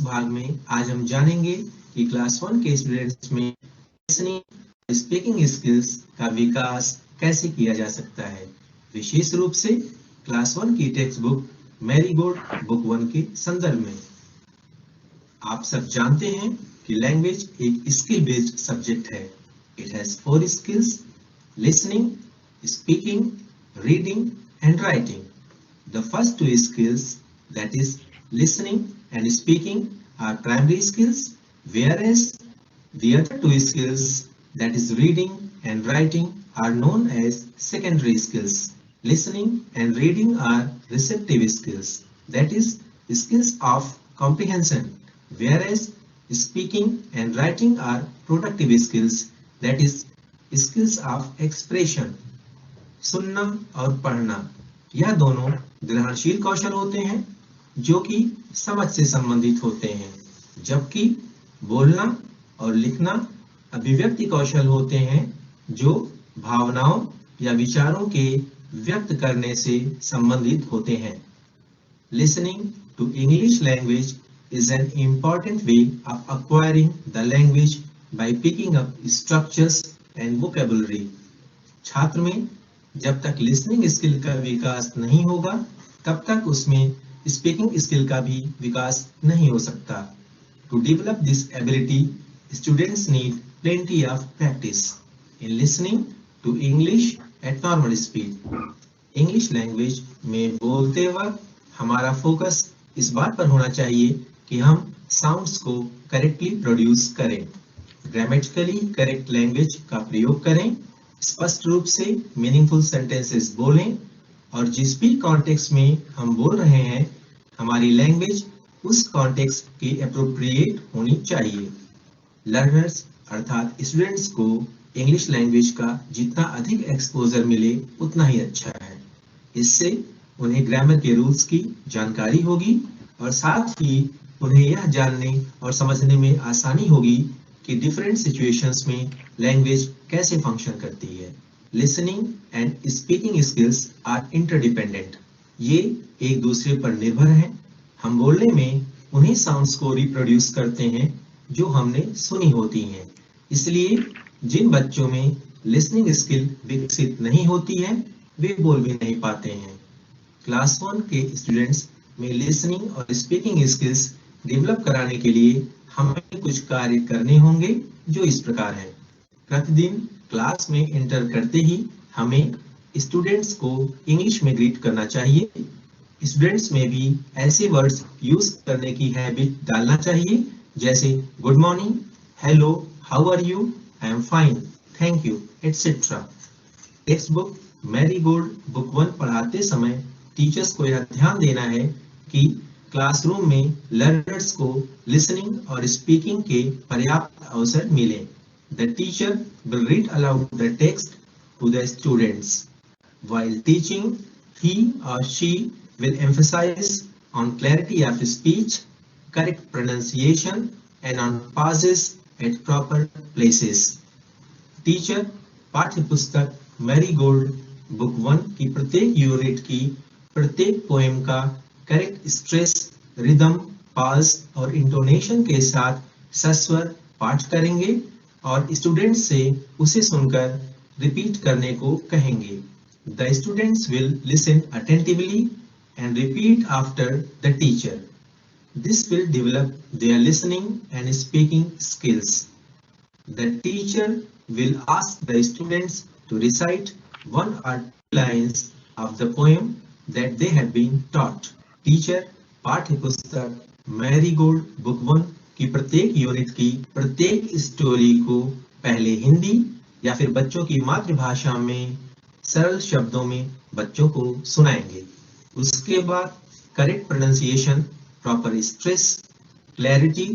इस भाग में आज हम जानेंगे कि क्लास 1 के स्टूडेंट्स में लिसनिंग स्पीकिंग स्किल्स का विकास कैसे किया जा सकता है, विशेष रूप से क्लास 1 की टेक्स्ट बुक मैरीगोल्ड बुक 1 के संदर्भ में। आप सब जानते हैं कि लैंग्वेज एक स्किल बेस्ड सब्जेक्ट है। It has 4 skills: listening, speaking, reading and writing. The first 2 skills, that is listening and speaking, are primary skills, whereas the other 2 skills, that is reading and writing, are known as secondary skills. Listening and reading are receptive skills, that is skills of comprehension, whereas speaking and writing are productive skills, that is skills of expression. सुनना और पढ़ना यह दोनों ग्रहणशील कौशल होते हैं जो कि समझ से संबंधित होते हैं, जबकि बोलना और लिखना अभिव्यक्ति कौशल होते हैं जो भावनाओं या विचारों के व्यक्त करने से संबंधित होते हैं। Listening to English language is an important way of acquiring the language by picking up structures and vocabulary. छात्र में जब तक लिसनिंग स्किल का विकास नहीं होगा, तब तक उसमें स्पीकिंग स्किल का भी विकास नहीं हो सकता। To develop this ability, students need plenty of practice in listening to English at normal speed. English language में बोलते वक्त हमारा फोकस इस बात पर होना चाहिए कि हम साउंड्स को करेक्टली प्रोड्यूस करें, ग्रामेटिकली करेक्ट लैंग्वेज का प्रयोग करें, स्पष्ट रूप से मीनिंगफुल सेंटेंसेस बोलें और जिस भी कॉन्टेक्स्ट में हम बोल रहे हैं, हमारी लैंग्वेज उस कॉन्टेक्स्ट की एप्रोप्रिएट होनी चाहिए। लर्नर्स अर्थात स्टूडेंट्स को इंग्लिश लैंग्वेज का जितना अधिक एक्सपोजर मिले उतना ही अच्छा है। इससे उन्हें ग्रामर के रूल्स की जानकारी होगी और साथ ही उन्हें यह जानने और समझने में आसानी होगी कि डिफरेंट सिचुएशंस में लैंग्वेज कैसे फंक्शन करती है। Listening and speaking skills are interdependent. ये एक दूसरे पर निर्भर हैं। हम बोलने में उन्हीं साउंड्स को रिप्रोड्यूस करते हैं जो हमने सुनी होती हैं। इसलिए जिन बच्चों में लिसनिंग स्किल विकसित नहीं होती है, वे बोल भी नहीं पाते हैं। क्लास 1 के स्टूडेंट्स में लिसनिंग और स्पीकिंग स्किल्स डेवलप कराने के लिए हमें कुछ कार्य करने होंगे जो इस प्रकार हैं। प्रतिदिन क्लास में एंटर करते ही हमें स्टूडेंट्स को इंग्लिश में ग्रीट करना चाहिए। स्टूडेंट्स में भी ऐसे वर्ड्स यूज करने की हैबिट डालना चाहिए जैसे good morning, hello, how are you, I am fine, thank you, etcetera. Text book marigold book 1 पढ़ाते समय टीचर्स को यह ध्यान देना है कि क्लासरूम में लर्नर्स को लिसनिंग और स्पीकिंग के पर्याप्त अवसर मिले। The teacher will read aloud the text to the students. While teaching, he or she will emphasize on clarity of speech, correct pronunciation, and on pauses at proper places. Teacher पाठ्य पुस्तक marigold book 1 की प्रत्येक unit की प्रत्येक poem का correct stress, rhythm, पाज और intonation के साथ सस्वर पाठ करेंगे और स्टूडेंट से उसे सुनकर रिपीट करने को कहेंगे। The students will listen attentively and repeat after the teacher. This will develop their listening and speaking skills. The teacher will ask the students to recite 1 or 2 lines of the poem that they have been taught. Teacher पाठ्य पुस्तक marigold book 1 की प्रत्येक unit की प्रत्येक story को पहले हिंदी या फिर बच्चों की मातृभाषा में सरल शब्दों में बच्चों को सुनाएंगे। उसके बाद correct pronunciation, proper stress, clarity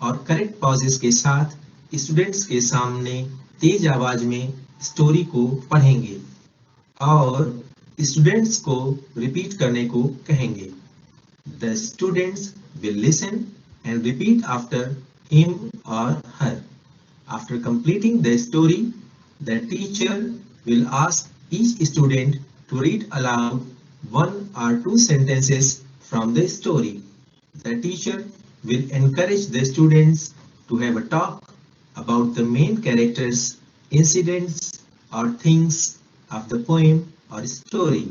और करेक्ट पॉजेस के साथ स्टूडेंट्स के सामने तेज आवाज में स्टोरी को पढ़ेंगे और स्टूडेंट्स को रिपीट करने को कहेंगे। The students will listen and repeat after him or her. After completing the story, the teacher will ask each student to read aloud 1 or 2 sentences from the story. The teacher will encourage the students to have a talk about the main characters, incidents, or things of the poem or story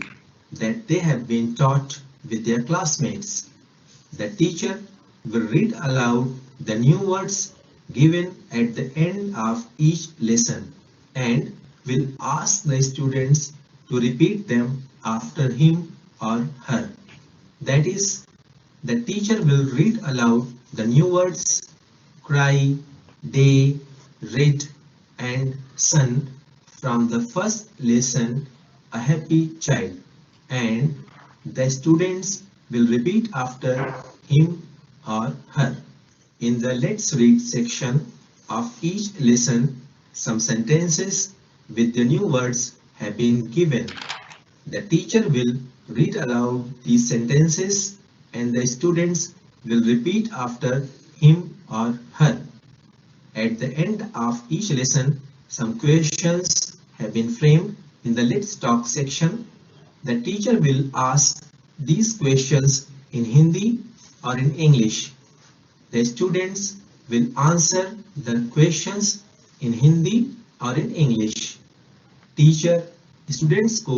that they have been taught with their classmates. The teacher will read aloud the new words given at the end of each lesson and will ask the students to repeat them after him or her. That is, the teacher will read aloud the new words cry, day, red, and sun from the first lesson, A Happy Child, and the students will repeat after him or her. In the Let's Read section of each lesson, some sentences with the new words have been given. The teacher will read aloud these sentences and the students will repeat after him or her. At the end of each lesson, some questions have been framed in the Let's Talk section. The teacher will ask these questions in Hindi or in English. The students will answer the questions in Hindi or in English. Teacher students को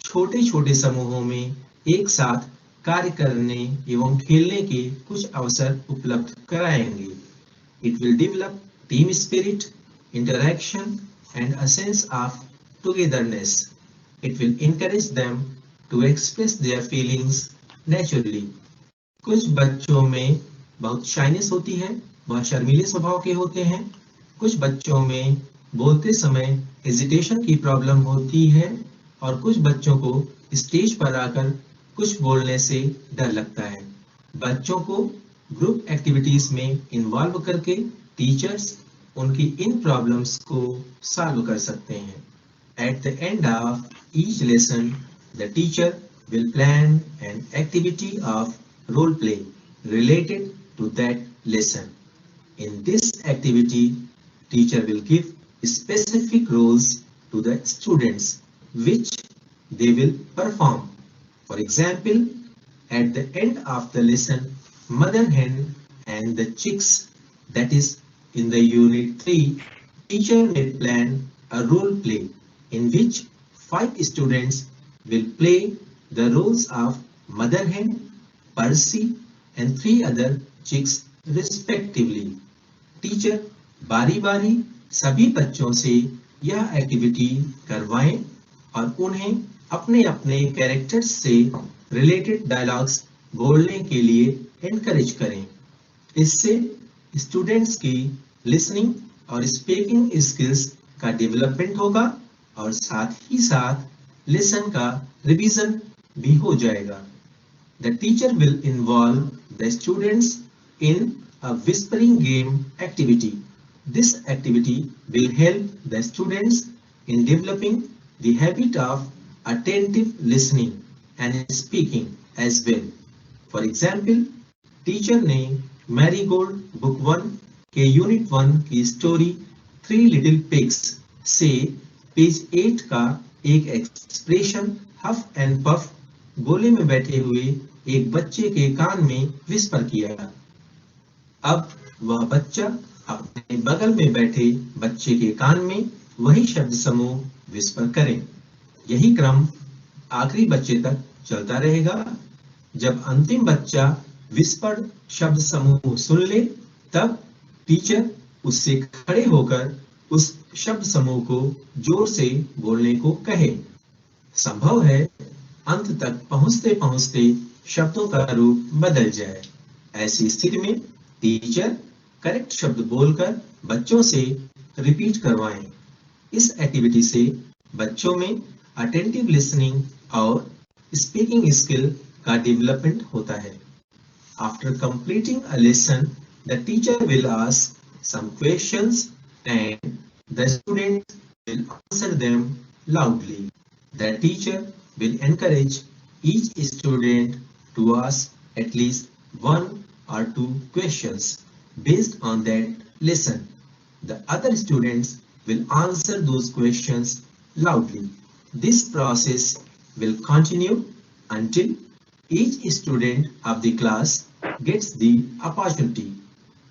छोटे छोटे समूहों में एक साथ कार्य करने एवं खेलने के कुछ अवसर उपलब्ध कराएंगे. It will develop team spirit, interaction, and a sense of togetherness. It will encourage them to express their feelings naturally. कुछ बच्चों में बहुत शाइनेस होती है, वह शर्मीले स्वभाव के होते हैं. कुछ बच्चों में बोलते समय हेजिटेशन की प्रॉब्लम होती है और कुछ बच्चों को स्टेज पर आकर कुछ बोलने से डर लगता है. बच्चों को ग्रुप एक्टिविटीज में इन्वॉल्व करके टीचर्स उनकी इन प्रॉब्लम्स को सॉल्व कर सकते हैं. At the end of each lesson, the teacher will plan an activity of role play related to that lesson. In this activity, teacher will give specific roles to the students which they will perform. For example, at the end of the lesson, Mother Hen and the Chicks, that is in the Unit 3, teacher may plan a role play in which 5 students will play the roles of Mother Hen, Percy, and 3 other chicks respectively. Teacher बारी-बारी सभी बच्चों से यह activity करवाएं और उन्हें अपने अपने characters से रिलेटेड डायलॉग्स बोलने के लिए एनकरेज करें. इससे स्टूडेंट्स की लिसनिंग और स्पीकिंग स्किल्स का डेवलपमेंट होगा और साथ ही साथ लेसन का रिवीजन भी हो जाएगा. The teacher will involve the students in a whispering game activity. This activity will help the students in developing the habit of attentive listening and speaking as well. For example, teacher ने marigold book 1 के unit 1 की story 3 little pigs से page 8 का एक expression हफ and puff गोले में बैठे हुए एक बच्चे के कान में विस्पर किया. अब वह बच्चा अपने बगल में बैठे बच्चे के कान में वही शब्द समूह विस्पर करे. यही क्रम आखिरी बच्चे तक चलता रहेगा. जब अंतिम बच्चा विस्पर्ड शब्द समूह सुन ले, तब टीचर उससे खड़े होकर उस शब्द समूह को जोर से बोलने को कहे. संभव है अंत तक पहुंचते पहुंचते शब्दों का रूप बदल जाए. ऐसी स्थिति में टीचर करेक्ट शब्द बोलकर बच्चों से रिपीट करवाएं. इस एक्टिविटी से बच्चों में अटेंटिव लिसनिंग और स्पीकिंग स्किल का डेवलपमेंट होता है. After completing a lesson, the teacher will ask some questions and the students will answer them loudly. The teacher will encourage each student to ask at least 1 or 2 questions based on that lesson. The other students will answer those questions loudly. This process will continue until each student of the class gets the opportunity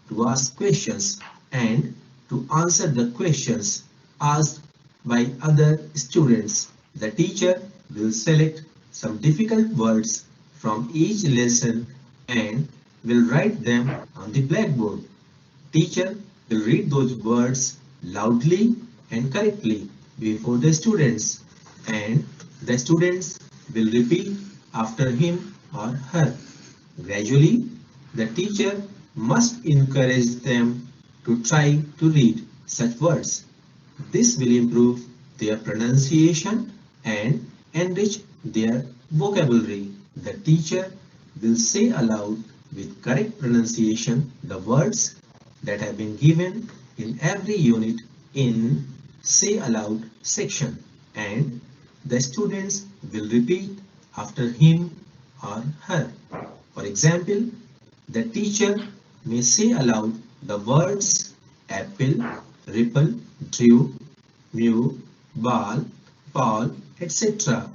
to ask questions and to answer the questions asked by other students. The teacher will select some difficult words from each lesson and will write them on the blackboard. Teacher will read those words loudly and correctly before the students, and the students will repeat after him or her. Gradually, the teacher must encourage them to try to read such words. This will improve their pronunciation and enrich their vocabulary. The teacher will say aloud with correct pronunciation the words that have been given in every unit in Say Aloud section, and the students will repeat after him or her. For example, the teacher may say aloud the words apple, ripple, drew, mew, ball, fall, etc.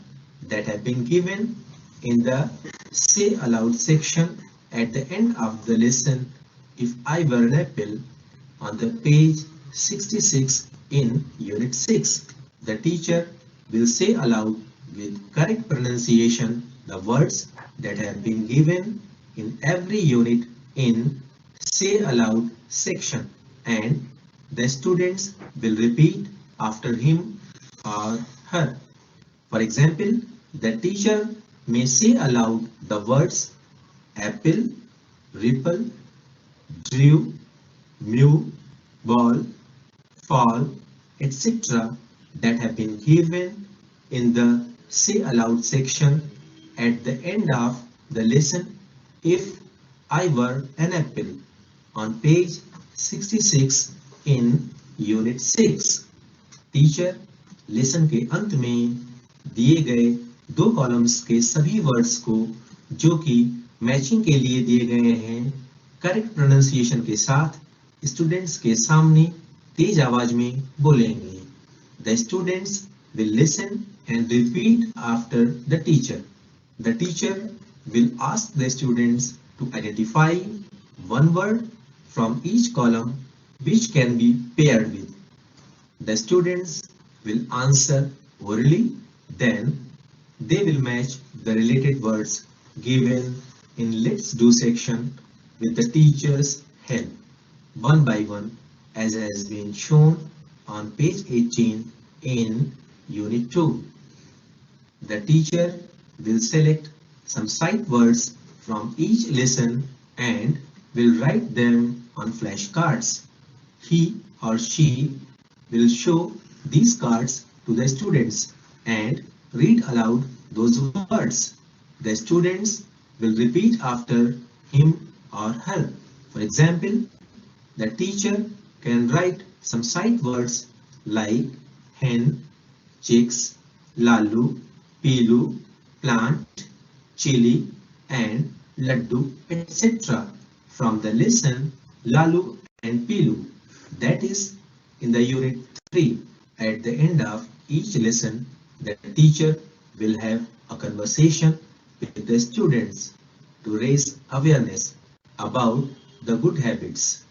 that have been given in the Say Aloud section at the end of the lesson. If I were an apple on the page 66 in Unit 6, the teacher will say aloud with correct pronunciation the words that have been given in every unit in Say Aloud section, and the students will repeat after him or her. For example, the teacher may say aloud the words apple, ripple, drew, mew, ball, fall, etc. that have been given in the Say Aloud section at the end of the lesson. If I were an apple on page 66 in Unit 6. Teacher lesson के अंत में दिए गए दो columns के सभी words को जो कि मैचिंग के लिए दिए गए हैं करेक्ट प्रोनाउंसिएशन के साथ स्टूडेंट्स के सामने तेज आवाज में बोलेंगे. The students will listen and repeat after the teacher. The teacher will ask the students to identify one word from each column which can be paired with. The students will answer orally, then they will match the related words given in Let's Do section with the teacher's help, one by one, as has been shown on page 18 in Unit 2. The teacher will select some sight words from each lesson and will write them on flashcards. He or she will show these cards to the students and read aloud those words. The students will repeat after him or her. For example, the teacher can write some sight words like hen, chicks, lalu, pilu, plant, chili, and laddu, etc. from the lesson Lalu and Pilu, that is in the Unit 3. At the end of each lesson, the teacher will have a conversation with the students to raise awareness about the good habits.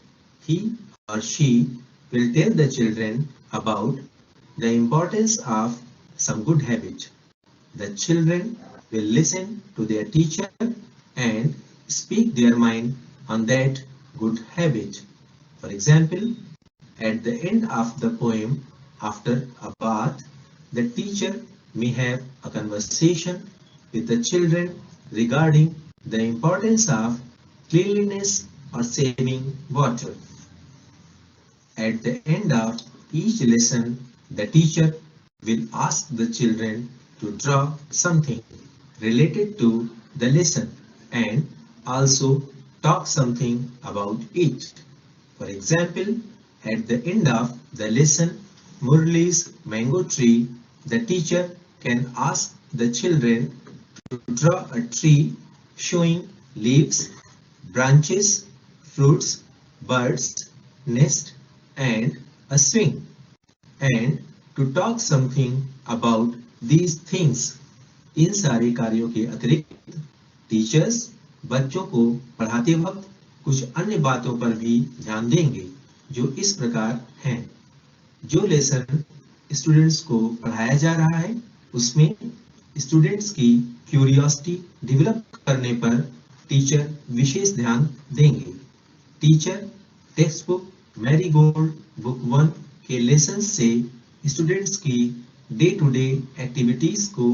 He or she will tell the children about the importance of some good habit. The children will listen to their teacher and speak their mind on that good habit. For example, at the end of the poem, after a bath, the teacher may have a conversation with the children regarding the importance of cleanliness or saving water. At the end of each lesson, the teacher will ask the children to draw something related to the lesson and also talk something about it. For example, at the end of the lesson, Murli's mango tree, the teacher can ask the children to draw a tree showing leaves, branches, fruits, birds, nest, and a swing, and to talk something about these things. इन सारे कार्यों के अतिरिक्त teachers बच्चों को पढ़ाते वक्त कुछ अन्य बातों पर भी ध्यान देंगे जो इस प्रकार हैं। जो लेसन स्टूडेंट्स को पढ़ाया जा रहा है उसमें स्टूडेंट्स की क्यूरियोसिटी डेवलप करने पर टीचर विशेष ध्यान देंगे। Teacher text book marigold book 1 के लेसन से स्टूडेंट्स की डे टू डे एक्टिविटीज को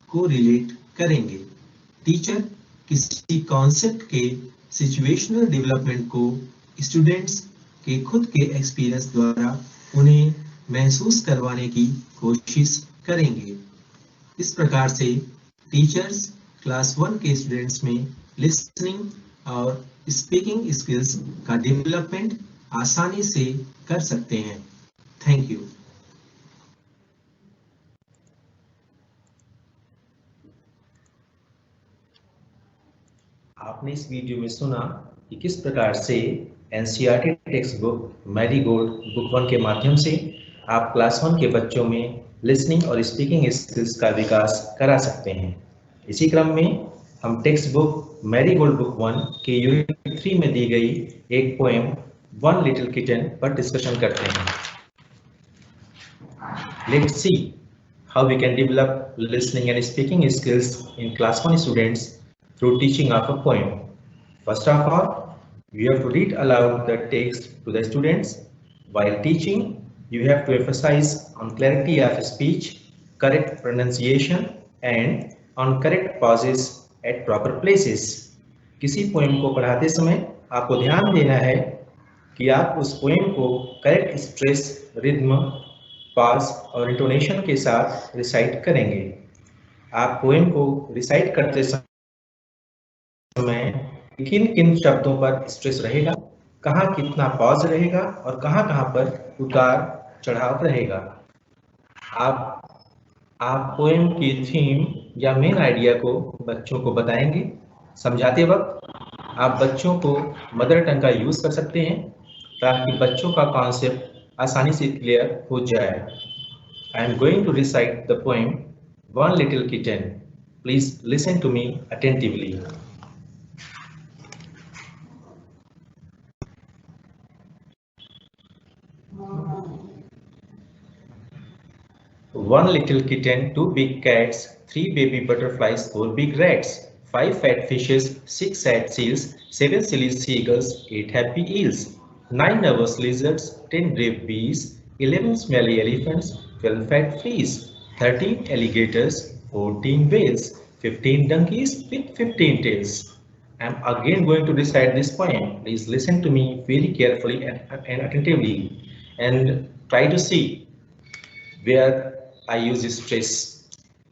कोरिलेट करेंगे। टीचर किसी कॉन्सेप्ट के सिचुएशनल डेवलपमेंट को स्टूडेंट्स के खुद के एक्सपीरियंस द्वारा उन्हें महसूस करवाने की कोशिश करेंगे। इस प्रकार से टीचर्स क्लास 1 के स्टूडेंट्स में लिसनिंग और स्पीकिंग स्किल्स का डेवलपमेंट आसानी से कर सकते हैं। Thank you. आपने इस वीडियो में सुना कि किस प्रकार से NCERT text book marigold book 1 के माध्यम से आप क्लास 1 के बच्चों में लिसनिंग और स्पीकिंग स्किल्स का विकास करा सकते हैं। इसी क्रम में हम टेक्स्ट बुक मैरीगोल्ड बुक 1 के यूनिट 3 में दी गई एक पोएम वन लिटिल किटन पर डिस्कशन करते हैं। Let's see how we can develop listening and speaking skills in class 1 students through teaching of a poem. First of all, you have to read aloud the text to the students. While teaching, you have to emphasize on clarity of speech, correct pronunciation, and on correct pauses at proper places. किसी poem को पढ़ाते समय आपको ध्यान देना है कि आप उस पोएम को करेक्ट स्ट्रेस, रिद्म, पास और इंटोनेशन के साथ रिसाइट करेंगे। आप पोएम को रिसाइट करते समय किन किन शब्दों पर स्ट्रेस रहेगा, कहाँ कितना पॉज रहेगा और कहाँ पर उतार चढ़ाव रहेगा। आप पोएम की थीम या मेन आइडिया को बच्चों को बताएंगे। समझाते वक्त आप बच्चों को मदर टंग का यूज कर सकते हैं ताकि बच्चों का कॉन्सेप्ट आसानी से क्लियर हो जाए। I am going to recite the poem One Little Kitten. Please listen to me attentively. One little kitten, 2 big cats, 3 baby butterflies, 4 big rats, 5 fat fishes, 6 sad seals, 7 silly seagulls, 8 happy eels, 9 nervous lizards, 10 brave bees, 11 smelly elephants, 12 fat fleas, 13 alligators, 14 whales, 15 donkeys with 15 tails. I am again going to recite this poem. Please listen to me very carefully and attentively and try to see where I use stress.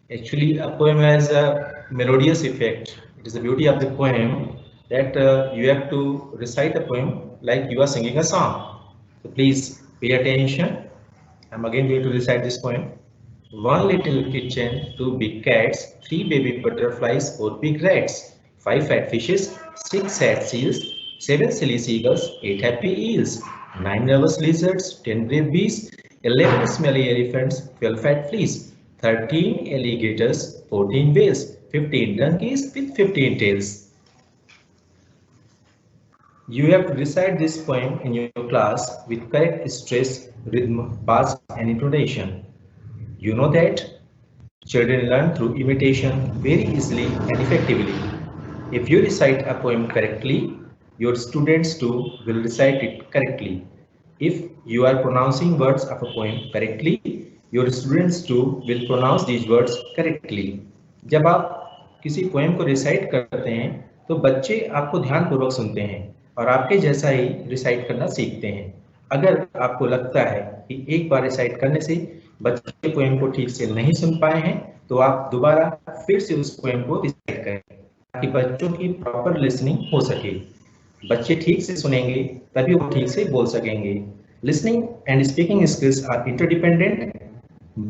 Actually, a poem has a melodious effect. It is the beauty of the poem that you have to recite a poem like you are singing a song. So please pay attention. I'm again going to recite this poem. One little kitchen, 2 big cats, 3 baby butterflies, 4 big rats, 5 fat fishes, 6 sad seals, 7 silly seagulls, 8 happy eels, 9 nervous lizards, 10 brave bees, 11 smelly elephants, 12 fat fleas, 13 alligators, 14 whales, 15 donkeys with 15 tails. You have to recite this poem in your class with correct stress, rhythm, pause, and intonation. You know that children learn through imitation very easily and effectively. If you recite a poem correctly, your students too will recite it correctly. If you are pronouncing words of a poem correctly, your students too will pronounce these words correctly. जब आप किसी poem को recite करते हैं तो बच्चे आपको ध्यानपूर्वक सुनते हैं और आपके जैसा ही रिसाइट करना सीखते हैं। अगर आपको लगता है कि एक बार रिसाइट करने से बच्चे पोएम को ठीक से नहीं सुन पाए हैं तो आप दोबारा फिर से उस पोएम को रिसाइट करें ताकि बच्चों की प्रॉपर लिसनिंग हो सके। बच्चे ठीक से सुनेंगे तभी वो ठीक से बोल सकेंगे। Listening and speaking skills are interdependent.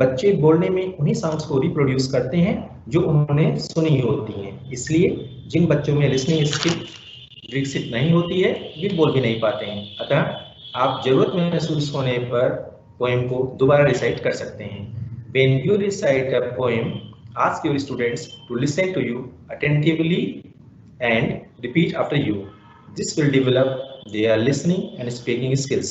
बच्चे बोलने में उन्हीं साउंड्स को रिप्रोड्यूस करते हैं जो उन्होंने सुनी होती हैं। इसलिए जिन बच्चों में लिसनिंग स्किल विकसित नहीं होती है वे बोल भी नहीं पाते हैं। अतः आप जरूरत महसूस होने पर पोएम को दोबारा रिसाइट कर सकते हैं। When you recite a poem, ask your students to listen to you attentively and repeat after you. This will develop their listening and speaking skills.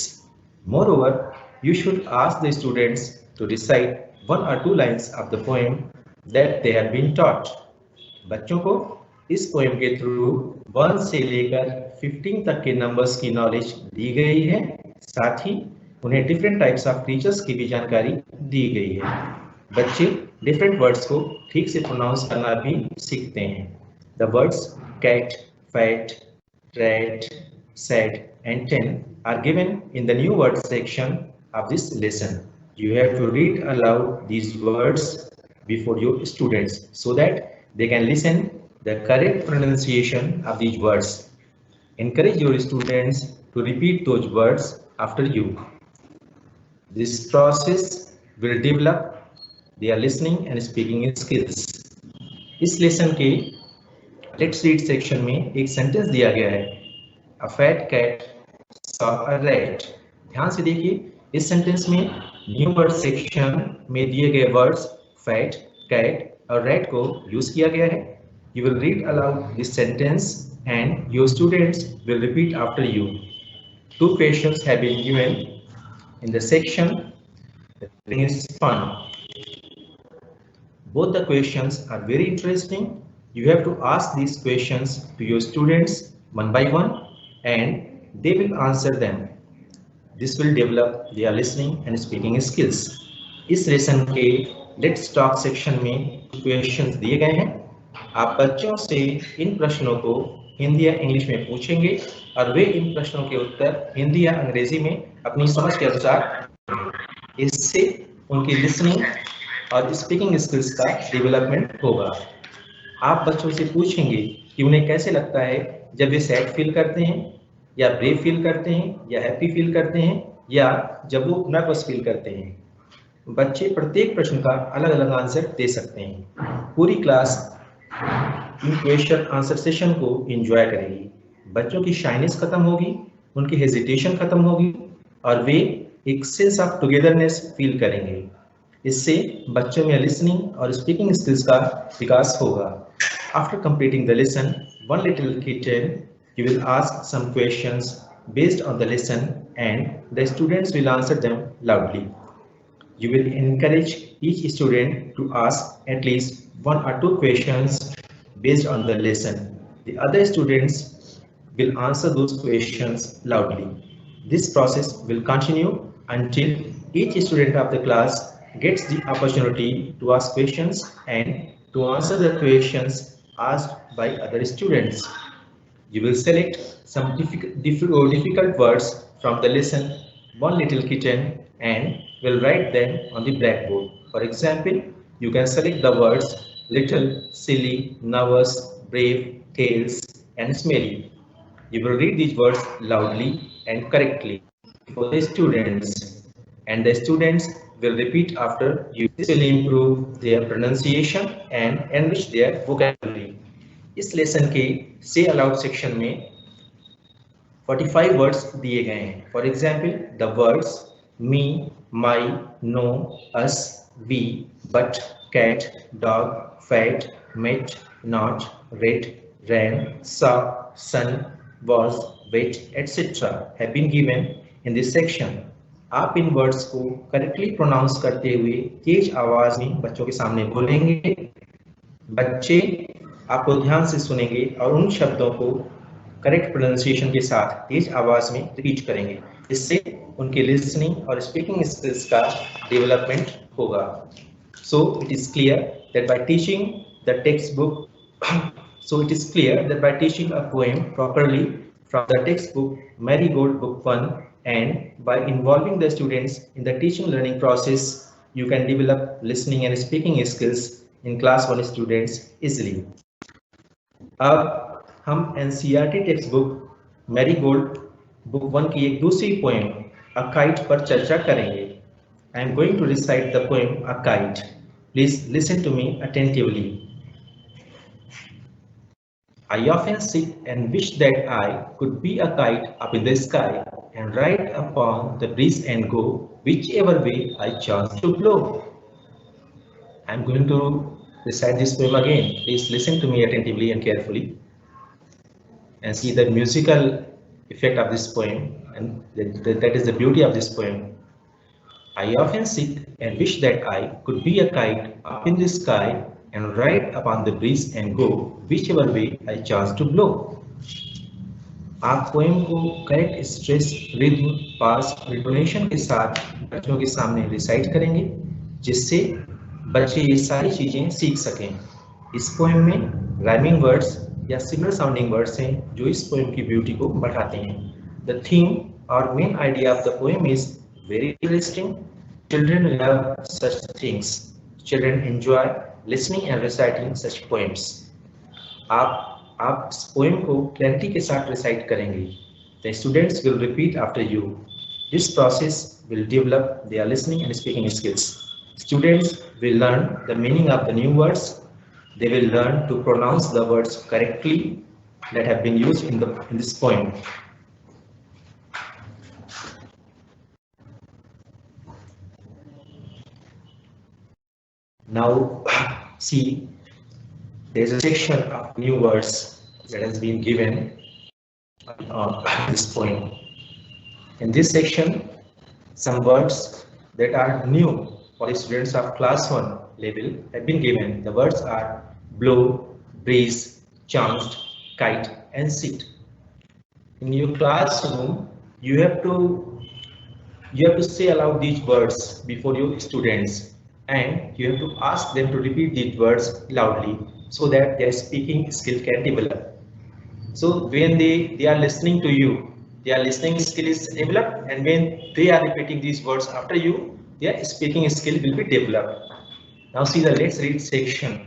Moreover, you should ask the students to recite one or two lines of the poem that they have been taught. बच्चों को इस poem के through 1 से लेकर 15 तक के numbers की knowledge दी गई है, साथ ही उन्हें डिफरेंट टाइप्स ऑफ क्रीचर्स की भी जानकारी दी गई है। बच्चे डिफरेंट वर्ड्स को ठीक से प्रोनाउंस करना भी सीखते हैं। The words cat, fat, rat, sad and 10 are given in the new word section of this lesson. You have to read aloud these words before your students so that they can listen the correct pronunciation of these words. Encourage your students to repeat those words after you. This process will develop their listening and speaking skills. इस lesson के let's read section में एक sentence दिया गया है, a fat cat saw a rat. ध्यान से देखिए, इस सेंटेंस में न्यू वर्ड सेक्शन में दिए गए वर्ड्स फैट, कैट और रैट को यूज किया गया है। You will read aloud this sentence and your students will repeat after you. 2 questions have been given in the section. It is fun. Both the questions are very interesting. You have to ask these questions to your students one by one and they will answer them. This will develop their listening and speaking skills. इस lesson के let's talk section में questions दिए गए हैं। आप बच्चों से इन प्रश्नों को हिंदी या इंग्लिश में पूछेंगे और वे इन प्रश्नों के उत्तर हिंदी या अंग्रेजी में अपनी समझ के अनुसार। इससे उनकी लिसनिंग और स्पीकिंग स्किल्स का डेवलपमेंट होगा। आप बच्चों से पूछेंगे कि उन्हें कैसे लगता है जब वे सैड फील करते हैं या ब्रेव फील करते हैं या हैप्पी फील करते हैं या जब वो नर्वस फील करते हैं। बच्चे प्रत्येक प्रश्न का अलग अलग आंसर दे सकते हैं। पूरी class in question answer session को एंजॉय करेगी। बच्चों की शाइनेस खत्म होगी, उनकी हेजिटेशन खत्म होगी और वे एक सेंस ऑफ टुगेदरनेस फील करेंगे। इससे बच्चों में लिसनिंग और स्पीकिंग स्किल्स का विकास होगा। After completing the lesson, one little kitten, you will ask some questions based on the lesson and the students will answer them loudly. You will encourage each student to ask at least 1 or 2 questions based on the lesson. The other students will answer those questions loudly. This process will continue until each student of the class gets the opportunity to ask questions and to answer the questions asked by other students. You will select some difficult words from the lesson, one little kitten, and will write them on the blackboard. For example, you can select the words little, silly, nervous, brave, tails, and smelly. You will read these words loudly and correctly for the students, and the students will repeat after you. This will improve their pronunciation and enrich their vocabulary. इस lesson के से allowed section में 45 words दिए गए हैं। For example, the words me, my, no, us, we, but, cat, dog, fat, met, not, red, ran, saw, sun, was, wait, etc. have been given in this section. आप इन words को correctly pronounce करते हुए तेज आवाज में बच्चों के सामने बोलेंगे। बच्चे आपको ध्यान से सुनेंगे और उन शब्दों को करेक्ट प्रोनाउंसिएशन के साथ तेज आवाज में रिपीट करेंगे। इससे उनकी लिसनिंग और स्पीकिंग स्किल्स का डेवलपमेंट होगा। So it is clear that bye teaching the text book a poem properly from the textbook Marigold Book 1 and by involving the students in the teaching learning process, you can develop listening and speaking skills in class 1 students easily. अब हम NCERT text book marigold book 1 की एक दूसरी poem a kite पर चर्चा करेंगे। I am going to recite the poem A Kite. Please listen to me attentively. I often sit and wish that I could be a kite up in the sky and ride upon the breeze and go whichever way I chance to blow. I am going to recite this poem again. Please listen to me attentively and carefully. and see the musical effect of this poem, and that is the beauty of this poem. I often sit and wish that I could be a kite up in the sky and ride upon the breeze and go whichever way I chance to blow. आप poem को correct stress, rhythm, पास, रिटोनेशन के साथ बच्चों के सामने recite करेंगे, जिससे बच्चे ये सारी चीजें सीख सकें। इस पोएम में राइमिंग वर्ड्स या सिमिलर साउंडिंग वर्ड्स हैं जो इस पोएम की ब्यूटी को बढ़ाते हैं। द थीम और main idea of the poem is very interesting. Children love such things. Children enjoy listening and reciting such poems. आप इस पोएम को क्लैरिटी के साथ रिसाइट करेंगे। The students will repeat after you. This process will develop their listening and speaking skills. Students will learn the meaning of the new words. They will learn to pronounce the words correctly that have been used in this poem. Now, see, there's a section of new words that has been given on this poem. In this section, some words that are new for the students of class 1 level have been given. The words are blow, breeze, chanced, kite, and sit. In your classroom, you have to say aloud these words before your students, and you have to ask them to repeat these words loudly so that their speaking skill can develop. So when they are listening to you, their listening skill is developed, and when they are repeating these words after you, their speaking skill will be developed. Now see the let's read section.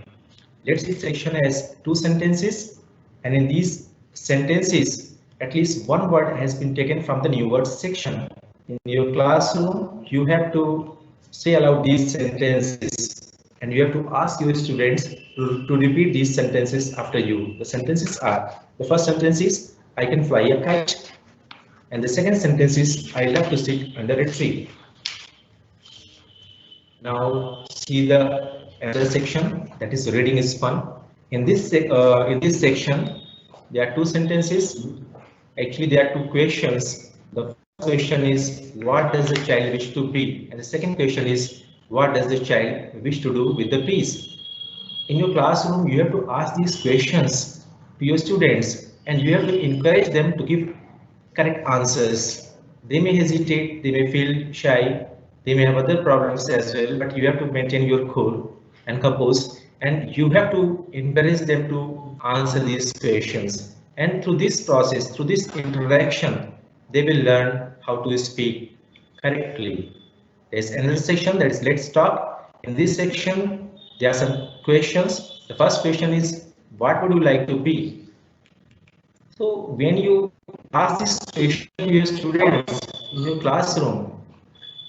Let's read section has 2 sentences, and in these sentences at least one word has been taken from the new words section. In your classroom, you have to say aloud these sentences, and you have to ask your students to repeat these sentences after you. The sentences are, the first sentence is, I can fly a kite, and the second sentence is, I love to sit under a tree. Now see the another section, that is reading is fun. In this section, there are 2 sentences. Actually, there are 2 questions. The question is, what does the child wish to be? And the second question is, what does the child wish to do with the breeze? In your classroom, you have to ask these questions to your students, and you have to encourage them to give correct answers. They may hesitate, they may feel shy, they may have other problems as well, but you have to maintain your cool and compose, and you have to encourage them to answer these questions. And through this process, through this interaction, they will learn how to speak correctly. There's another section, that is let's talk. In this section, there are some questions. The first question is, what would you like to be? So when you ask this question to your students in your classroom,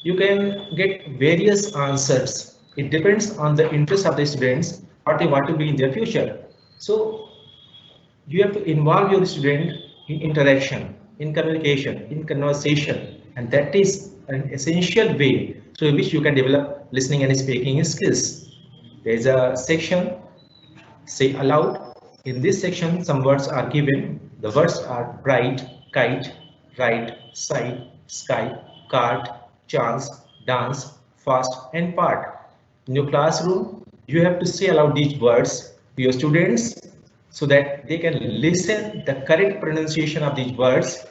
you can get various answers. It depends on the interest of the students, what they want to be in their future. So you have to involve your student in interaction, in communication, in conversation, and that is an essential way through which you can develop listening and speaking skills. There is a section, say aloud. In this section, some words are given. The words are bright, kite, ride, side, sky, cart, chance, dance, fast, and part. In your classroom, you have to say aloud these words to your students so that they can listen the correct pronunciation of these words,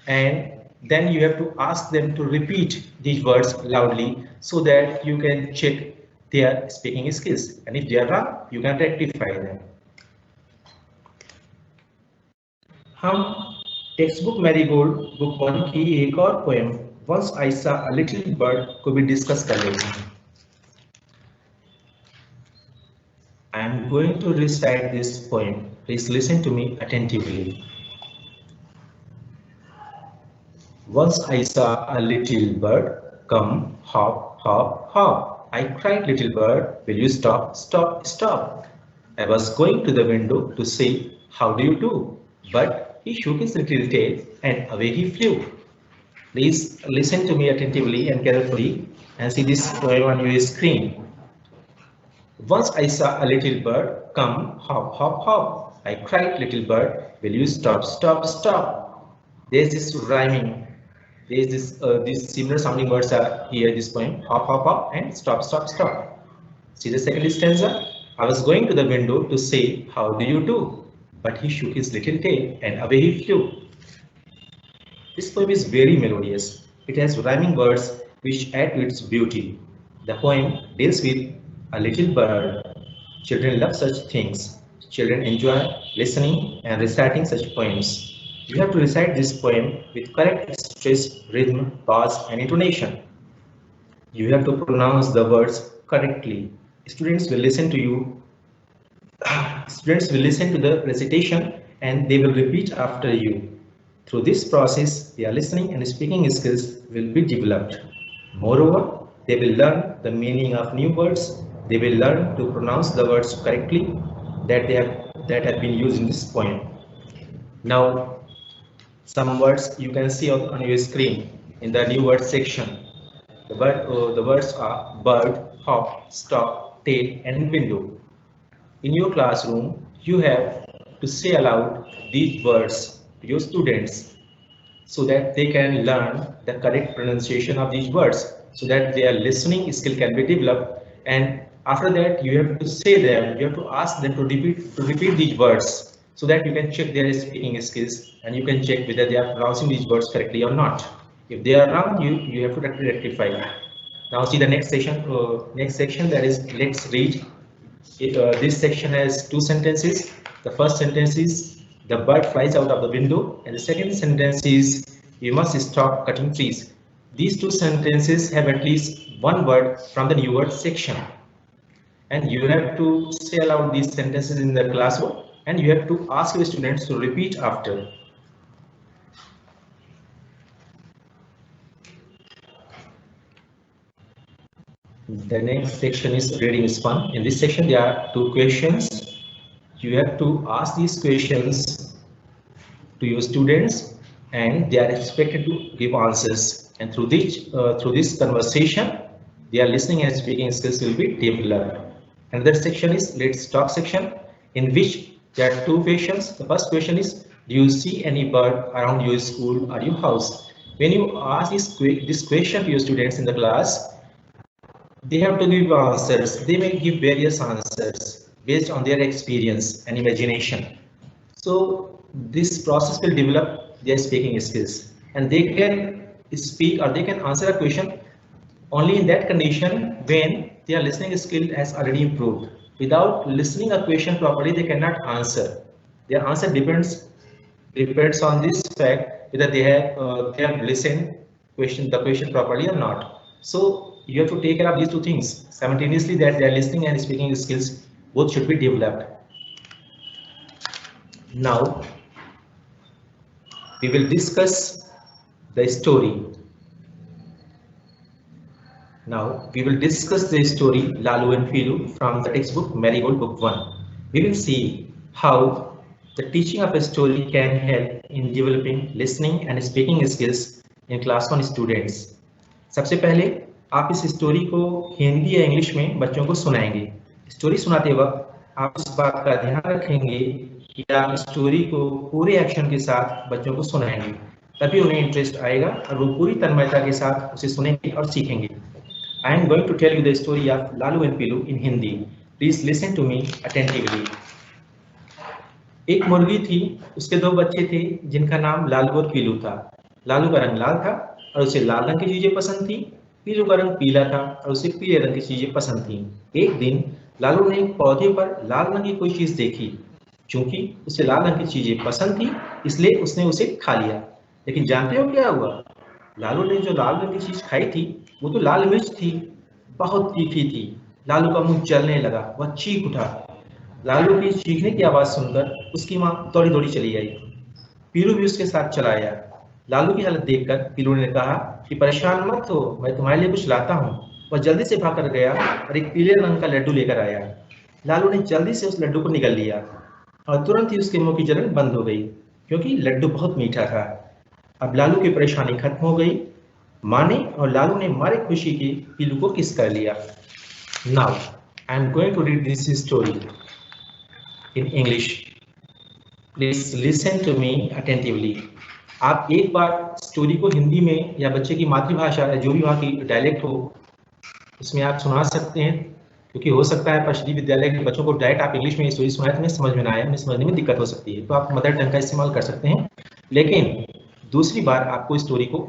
and then you have to ask them to repeat these words loudly so that you can check their speaking skills, and if they are wrong, you can rectify them. हम text marigold book 1 की एक और poem once I saw a little bird को भी discuss कर लेते हैं. I am going to recite this poem. Please listen to me attentively. Once I saw a little bird come hop, hop, hop. I cried, little bird, will you stop, stop, stop? I was going to the window to say, how do you do? But he shook his little tail and away he flew. Please listen to me attentively and carefully and see this poem on your screen. Once I saw a little bird come hop, hop, hop. I cried, little bird, will you stop, stop, stop? There's this rhyming. There's this these similar sounding words are here. This poem, hop, hop, hop, and stop, stop, stop. See the second stanza. I was going to the window to say, how do you do? But he shook his little tail and away he flew. This poem is very melodious. It has rhyming words which add to its beauty. The poem deals with a little bird. Children love such things. Children enjoy listening and reciting such poems. You have to recite this poem with correct stress, rhythm, pause, and intonation. You have to pronounce the words correctly. Students will listen to you. Students will listen to the recitation and they will repeat after you. Through this process, their listening and speaking skills will be developed. Moreover, they will learn the meaning of new words. They will learn to pronounce the words correctly that have been used in this poem. Now, some words you can see on your screen in the new word section. The words are bird, hop, stop, tail, and window. In your classroom, you have to say aloud these words to your students so that they can learn the correct pronunciation of these words, so that their listening skill can be developed. And after that, you have to say them, you have to ask them to repeat these words so that you can check their speaking skills and you can check whether they are pronouncing these words correctly or not. If they are wrong, you have to rectify. Now see the next section, that is let's read. This section has two sentences. The first sentence is the bird flies out of the window, and the second sentence is you must stop cutting trees. These two sentences have at least one word from the new word section, and you have to say aloud these sentences in the classroom, and you have to ask your students to repeat after. The next section is reading is fun. In this section, there are two questions. You have to ask these questions to your students, and they are expected to give answers. And through this conversation, their listening and speaking skills will be developed. Another section is let's talk section, in which there are two questions. The first question is, do you see any bird around your school or your house? When you ask this question to your students in the class, they have to give answers. They may give various answers based on their experience and imagination. So this process will develop their speaking skills, and they can speak or they can answer a question only in that condition when their listening skill has already improved. Without listening a question properly, they cannot answer. Their answer depends on this fact whether they have listened the question properly or not. So you have to take care of these two things simultaneously, that their listening and speaking skills both should be developed. Now we will discuss the story. Now we will discuss the story Lalu and Philu from the textbook Marigold Book 1. We will see how the teaching of a story can help in developing listening and speaking skills in class 1 students. सबसे पहले आप इस story को हिंदी या English में बच्चों को सुनाएंगे। स्टोरी सुनाते वक्त आप इस बात का ध्यान रखेंगे कि आप स्टोरी को पूरे एक्शन के साथ बच्चों को सुनाएंगे, तभी उन्हें इंटरेस्ट आएगा और वो पूरी तन्मयता के साथ उसे सुनेंगे और सीखेंगे। I am going to tell you the story of Lalu and Philu in Hindi. Please listen to me attentively. एक मुर्गी थी, उसके दो बच्चे थे जिनका नाम लालू और पीलू था। लालू का रंग लाल था और उसे लाल रंग की चीजें पसंद थी। पीलू का रंग पीला था और उसे पीले रंग की चीजें पसंद थी। एक दिन लालू ने एक पौधे पर लाल रंग की कोई चीज देखी। चूंकि उसे लाल रंग की चीजें पसंद थी, इसलिए उसने उसे खा लिया। लेकिन जानते हो क्या हुआ? लालू ने जो लाल रंग की चीज खाई थी वो तो लाल मिर्च थी, बहुत तीखी थी। लालू का मुंह जलने लगा, वह चीख उठा। लालू की चीखने की आवाज सुनकर उसकी माँ दौड़ी दौड़ी चली आई। पीलू भी उसके साथ चला आया। लालू की हालत देखकर पीलू ने कहा कि परेशान मत हो, मैं तुम्हारे लिए कुछ लाता हूँ। वह जल्दी से भागकर गया और एक पीले रंग का लड्डू लेकर आया। लालू ने जल्दी से उस लड्डू को निगल लिया और तुरंत ही उसके मुंह की जलन बंद हो गई, क्योंकि लड्डू बहुत मीठा था। अब लालू की परेशानी खत्म हो गई। माँ ने और लालू ने मारे खुशी की पीलू को किस कर लिया। Now I am going to read this story in English. Please listen to me attentively. आप एक बार स्टोरी को हिंदी में या बच्चे की मातृभाषा या जो भी वहाँ की डायलेक्ट हो उसमें आप सुना सकते हैं, क्योंकि हो सकता है पश्चिमी विद्यालय के बच्चों को डायरेक्ट आप इंग्लिश में स्टोरी सुनाए तो में समझ में ना आए, उन्हें समझने में दिक्कत हो सकती है, तो आप मदर टंग का इस्तेमाल कर सकते हैं। लेकिन दूसरी बार आपको स्टोरी को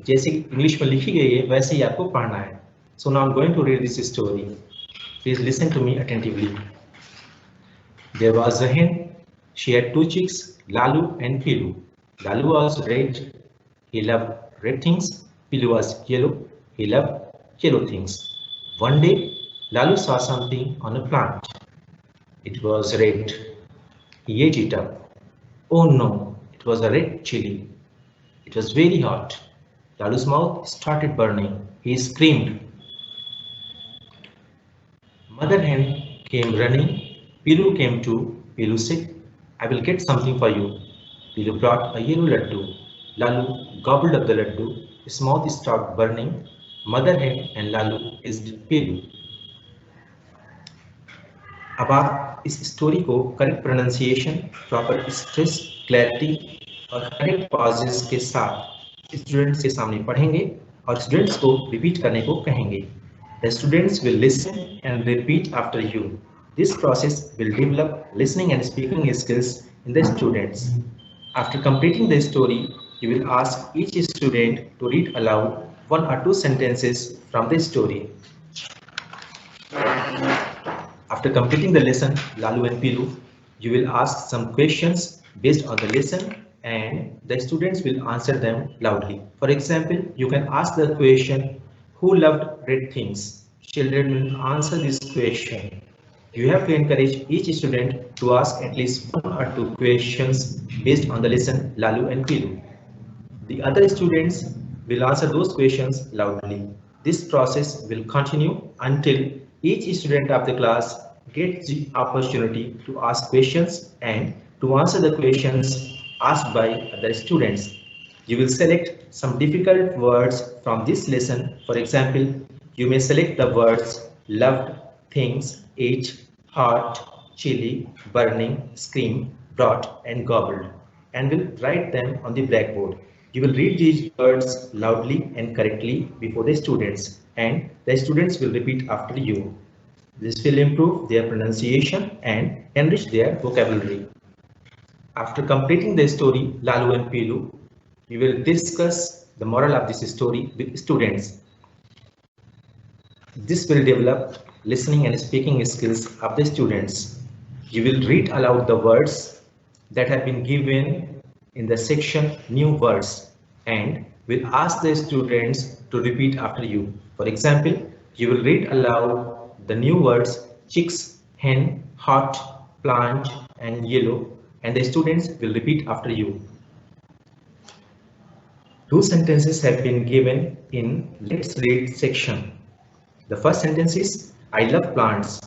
जैसे इंग्लिश में लिखी गई है वैसे ही आपको पढ़ना है। So now I am going to read this story, please listen to me attentively. There was a hen. She had two chicks, Lalu and Pilu. Lalu was red. He loved red things. Pilu was yellow. He loved yellow things. One day, Lalu saw something on a plant. It was red. He ate it up. Oh no, it was a red chili. It was very hot. Lalu's mouth started burning. He screamed. Mother hen came running. Pilu came too. Pilu said, I will get something for you. Pilu brought a yellow laddu. Lalu gobbled up the laddu. His mouth started burning. Mother hen and Lalu is Pilu. अब आप इस story को correct pronunciation, proper stress, clarity और correct pauses के साथ students के सामने पढ़ेंगे और स्टूडेंट्स को रिपीट करने को कहेंगे। The students will listen and repeat after you. This process will develop listening and speaking skills in the students. After completing the story, you will ask each student to read aloud one or two sentences from the story. After completing the lesson, Lalu and Pilu, you will ask some questions based on the lesson and the students will answer them loudly. For example, you can ask the question, who loved red things? Children will answer this question. You have to encourage each student to ask at least one or two questions based on the lesson Lalu and Pilu. The other students will answer those questions loudly. This process will continue until each student of the class gets the opportunity to ask questions and to answer the questions asked by other students. You will select some difficult words from this lesson. For example, you may select the words loved, things, ate, hot, chilly, burning, scream, brought and gobbled, and will write them on the blackboard. You will read these words loudly and correctly before the students, and the students will repeat after you. This will improve their pronunciation and enrich their vocabulary. After completing the story Lalu and Pilu, you will discuss the moral of this story with students. This will develop listening and speaking skills of the students. You will read aloud the words that have been given in the section New Words and will ask the students to repeat after you. For example, you will read aloud the new words chicks, hen, hot, plant and yellow, and the students will repeat after you. Two sentences have been given in Let's Read section. The first sentence is I love plants,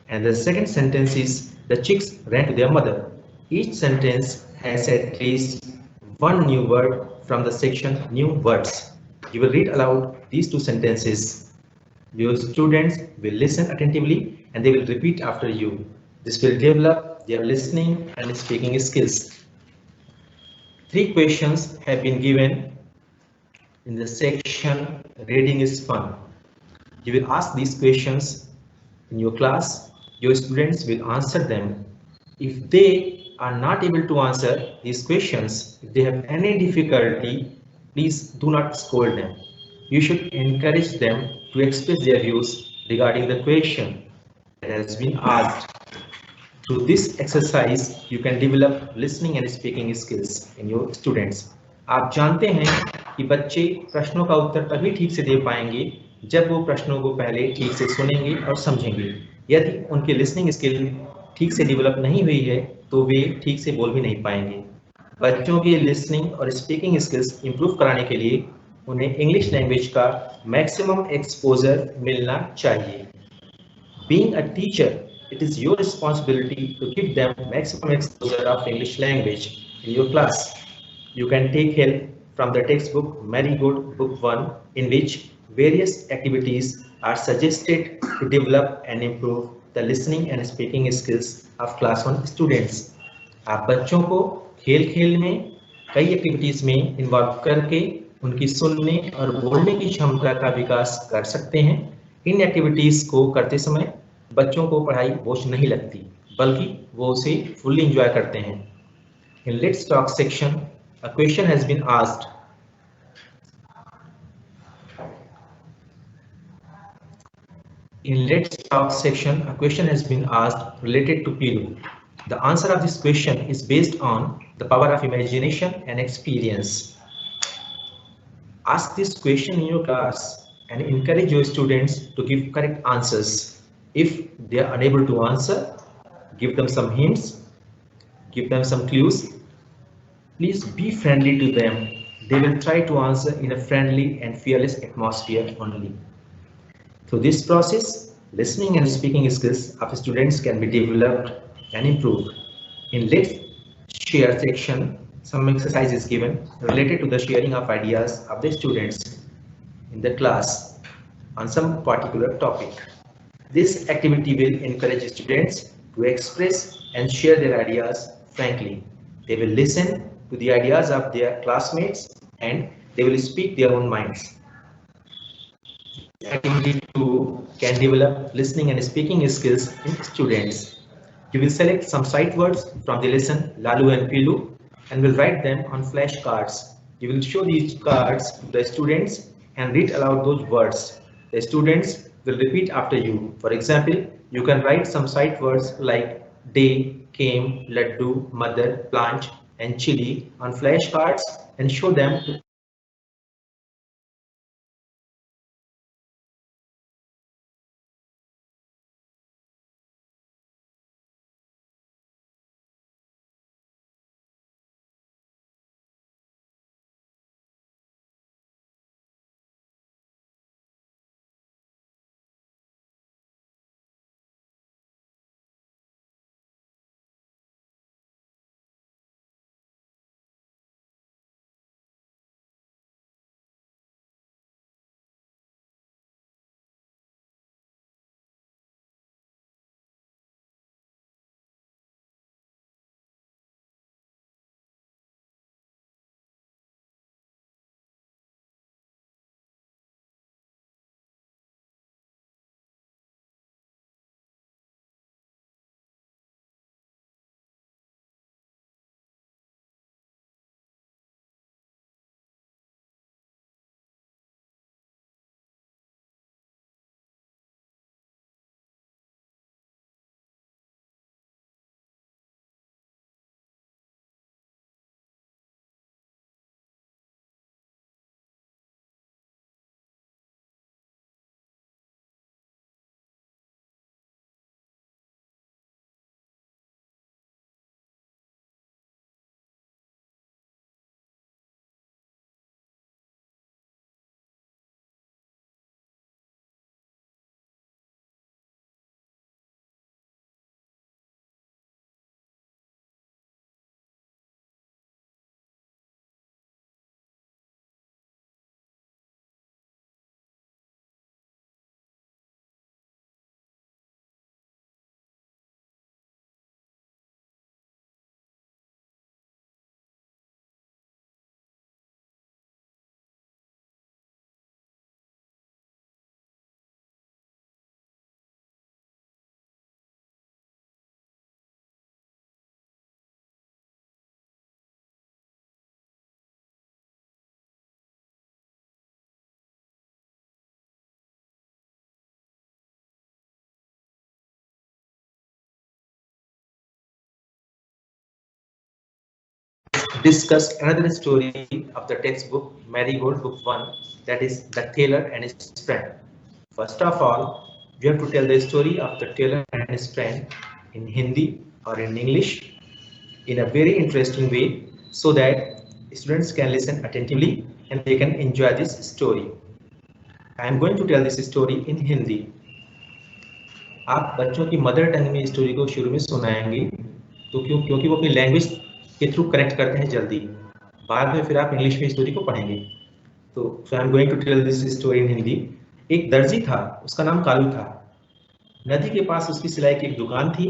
and the second sentence is the chicks ran to their mother. Each sentence has at least one new word from the section New Words. You will read aloud these two sentences. Your students will listen attentively and they will repeat after you. This will develop their listening and speaking skills. 3 questions have been given in the section Reading is Fun. You will ask these questions in your class. Your students will answer them. If they are not able to answer these questions, if they have any difficulty, please do not scold them. You should encourage them to express their views regarding the question that has been asked. Through this exercise, you can develop listening and speaking skills in your students. आप जानते हैं कि बच्चे प्रश्नों का उत्तर तभी ठीक से दे पाएंगे जब वो प्रश्नों को पहले ठीक से सुनेंगे और समझेंगे। यदि उनकी लिसनिंग स्किल ठीक से डेवलप नहीं हुई है तो वे ठीक से बोल भी नहीं पाएंगे। बच्चों की लिसनिंग और स्पीकिंग स्किल्स इंप्रूव कराने के लिए उन्हें इंग्लिश लैंग्वेज का मैक्सिमम एक्सपोजर मिलना चाहिए। Being a teacher, it is your responsibility to give them maximum exposure of English language in your class. You can take help from the textbook Marigold Book 1, in which various activities are suggested to develop and improve the listening and speaking skills of class 1 students. आप बच्चों को खेल खेल में कई activities में involve करके उनकी सुनने और बोलने की क्षमता का विकास कर सकते हैं। इन एक्टिविटीज को करते समय बच्चों को पढ़ाई बोझ नहीं लगती, बल्कि वो उसे फुल्ली एंजॉय करते हैं। In Let's Talk section, a question has been asked. In Let's Talk section, a question has been asked related to Pilu. The answer of this question is based on the power of imagination and experience. Ask this question in your class and encourage your students to give correct answers. If they are unable to answer, give them some hints, give them some clues. Please be friendly to them. They will try to answer in a friendly and fearless atmosphere only. Through this process, listening and speaking skills of students can be developed and improved. In Let's Share section, some exercise is given related to the sharing of ideas of the students in the class on some particular topic. This activity will encourage students to express and share their ideas frankly. They will listen to the ideas of their classmates and they will speak their own minds. Activity 2 can develop listening and speaking skills in students. You will select some sight words from the lesson Lalu and Pilu and will write them on flashcards. You will show these cards to the students and read aloud those words. The students will repeat after you. For example, you can write some sight words like day, came, laddu, mother, plant, and chili on flashcards and show them to discuss another story of the textbook Marigold Book 1, that is The Tailor and His Friend. First of all, you have to tell the story of the tailor and his friend in Hindi or in English in a very interesting way so that students can listen attentively and they can enjoy this story. I am going to tell this story in Hindi. आप बच्चों की mother tongue में story को शुरू में सुनाएंगे तो क्योंकि वो अपनी लैंग्वेज के थ्रू कनेक्ट करते हैं जल्दी, बाद में फिर आप इंग्लिश में स्टोरी को पढ़ेंगे। तो I am going to tell this story in Hindi. एक दर्जी था, उसका नाम कालू था। नदी के पास उसकी सिलाई की एक दुकान थी।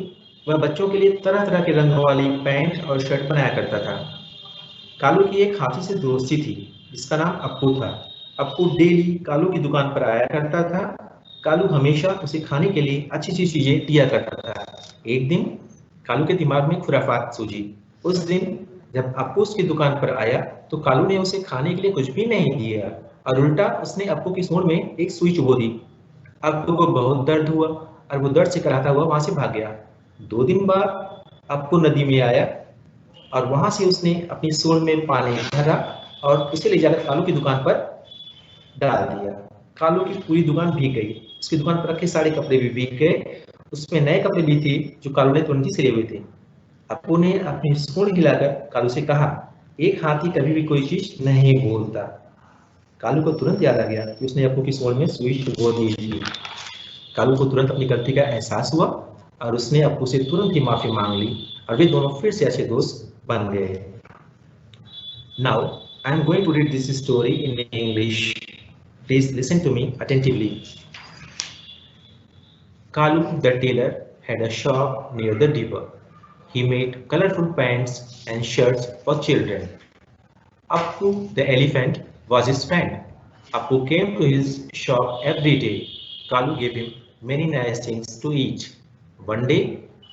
वह बच्चों के लिए तरह तरह के रंगों वाली पैंट और शर्ट बनाया करता था। कालू की एक हाथी से दोस्ती थी जिसका नाम अप्पू था। अप्पू डेली कालू की दुकान पर आया करता था। कालू हमेशा उसे खाने के लिए अच्छी अच्छी चीजें दिया करता था। एक दिन कालू के दिमाग में खुराफात सूझी। उस दिन जब अप्पू उसकी दुकान पर आया तो कालू ने उसे खाने के लिए कुछ भी नहीं दिया और उल्टा उसने अप्पू की सूंड में एक सुई चुभो दी। अप्पू को बहुत दर्द हुआ और वो दर्द से कराहता हुआ वहां से भाग गया। 2 दिन बाद अप्पू नदी में आया और वहां से उसने अपनी सूंड में पानी भरा और उसे ले जाकर कालू की दुकान पर डाल दिया। कालू की पूरी दुकान भीग गई। उसकी दुकान पर रखे सारे कपड़े भी भीग गए। उसमें नए कपड़े भी थे जो कालू ने तुरंत ही सिले हुए थे। अप्पू ने अपनी सूंड हिलाकर कालू से कहा, एक हाथी कभी भी कोई चीज नहीं बोलता। कालू को तुरंत याद आ गया कि उसने अप्पू की सूंड में सुई चुभो दी थी। कालू को तुरंत अपनी गलती का एहसास हुआ और उसने अप्पू से तुरंत ही माफी मांग ली और वे दोनों फिर से अच्छे दोस्त बन गए। Now I am going to read this story in English. Please listen to me attentively. Kalu the tailor had a shop near the river. He made colorful pants and shirts for children. Appu the elephant was his friend. Appu came to his shop every day. Kalu gave him many nice things to eat. One day,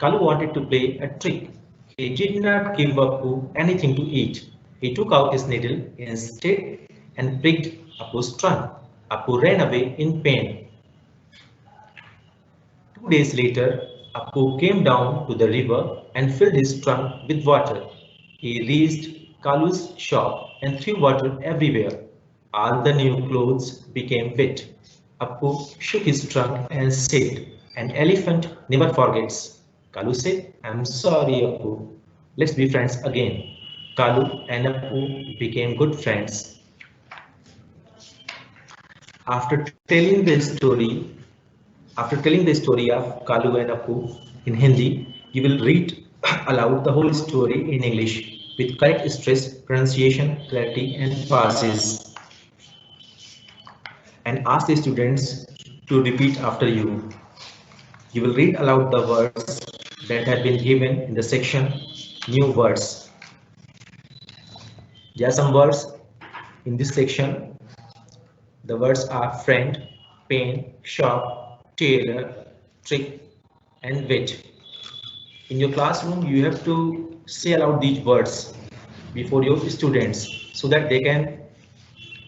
Kalu wanted to play a trick. He did not give Appu anything to eat. He took out his needle instead and pricked Appu's trunk. Appu ran away in pain. 2 days later, Appu came down to the river and filled his trunk with water. He reached Kalu's shop and threw water everywhere. All the new clothes became wet. Appu shook his trunk and said, an elephant never forgets. Kalu said, I'm sorry, Appu. Let's be friends again. Kalu and Appu became good friends. After telling the story of Kalu and Appu in Hindi, you will read aloud the whole story in English with correct stress, pronunciation, clarity, and pauses. And ask the students to repeat after you. You will read aloud the words that have been given in the section New Words. There are some words in this section. The words are friend, pain, shop, tailor, trick, and wit. In your classroom, you have to say aloud these words before your students so that they can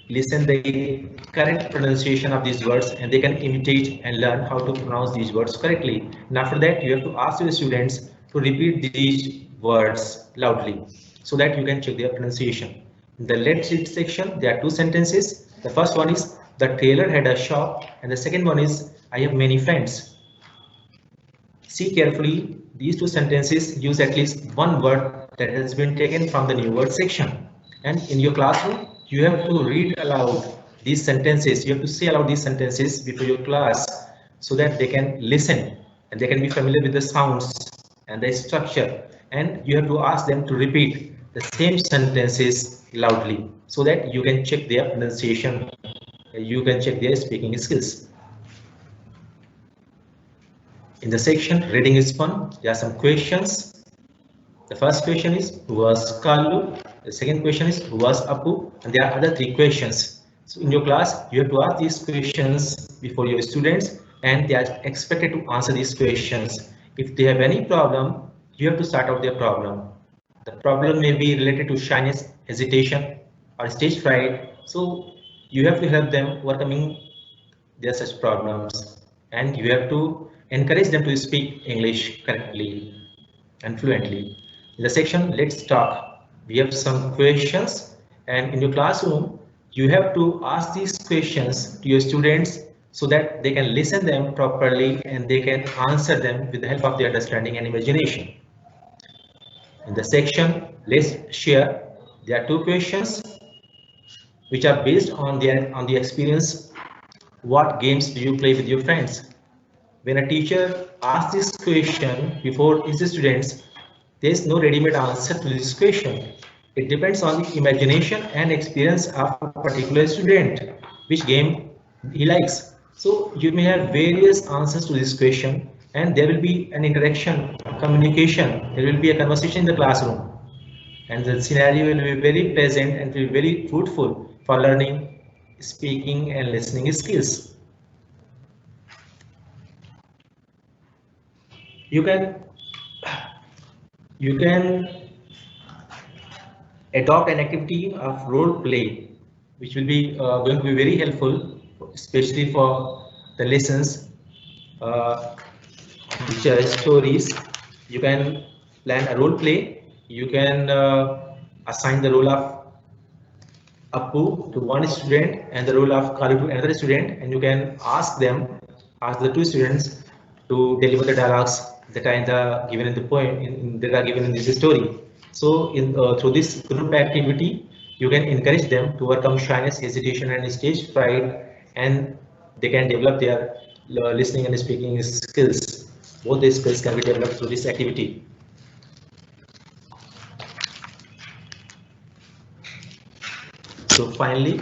listen the correct pronunciation of these words and they can imitate and learn how to pronounce these words correctly. And after that, you have to ask your students to repeat these words loudly so that you can check their pronunciation. In the let's read section, there are 2 sentences. The first one is, the tailor had a shop, and the second one is, I have many friends. See carefully, these 2 sentences use at least one word that has been taken from the new word section. And in your classroom, you have to read aloud these sentences. You have to say aloud these sentences before your class so that they can listen and they can be familiar with the sounds and the structure. And you have to ask them to repeat the same sentences loudly so that you can check their pronunciation, you can check their speaking skills. In the section reading is fun, there are some questions. The first question is, who was Kalu? The second question is, who was Appu? And there are other 3 questions. So in your class, you have to ask these questions before your students and they are expected to answer these questions. If they have any problem, you have to sort out their problem. The problem may be related to shyness, hesitation, or stage fright. So you have to help them overcoming their such problems and you have to encourage them to speak English correctly and fluently. In the section let's talk, we have some questions and in your classroom you have to ask these questions to your students so that they can listen them properly and they can answer them with the help of their understanding and imagination. In the section let's share, there are 2 questions which are based on the experience. What games do you play with your friends? When a teacher asks this question before his students, there is no ready-made answer to this question. It depends on the imagination and experience of a particular student, which game he likes. So you may have various answers to this question and there will be an interaction, communication, there will be a conversation in the classroom, and the scenario will be very pleasant and will be very fruitful for learning speaking and listening skills. You can adopt an activity of role play, which will be going to be very helpful, especially for the lessons which are stories. You can plan a role play. You can assign the role of Appu to one student and the role of Kalu to another student, and you can ask the two students to deliver the dialogues that are given in the poem, that are given in this story. So, through this group activity, you can encourage them to overcome shyness, hesitation, and stage fright, and they can develop their listening and speaking skills. Both these skills can be developed through this activity. So finally,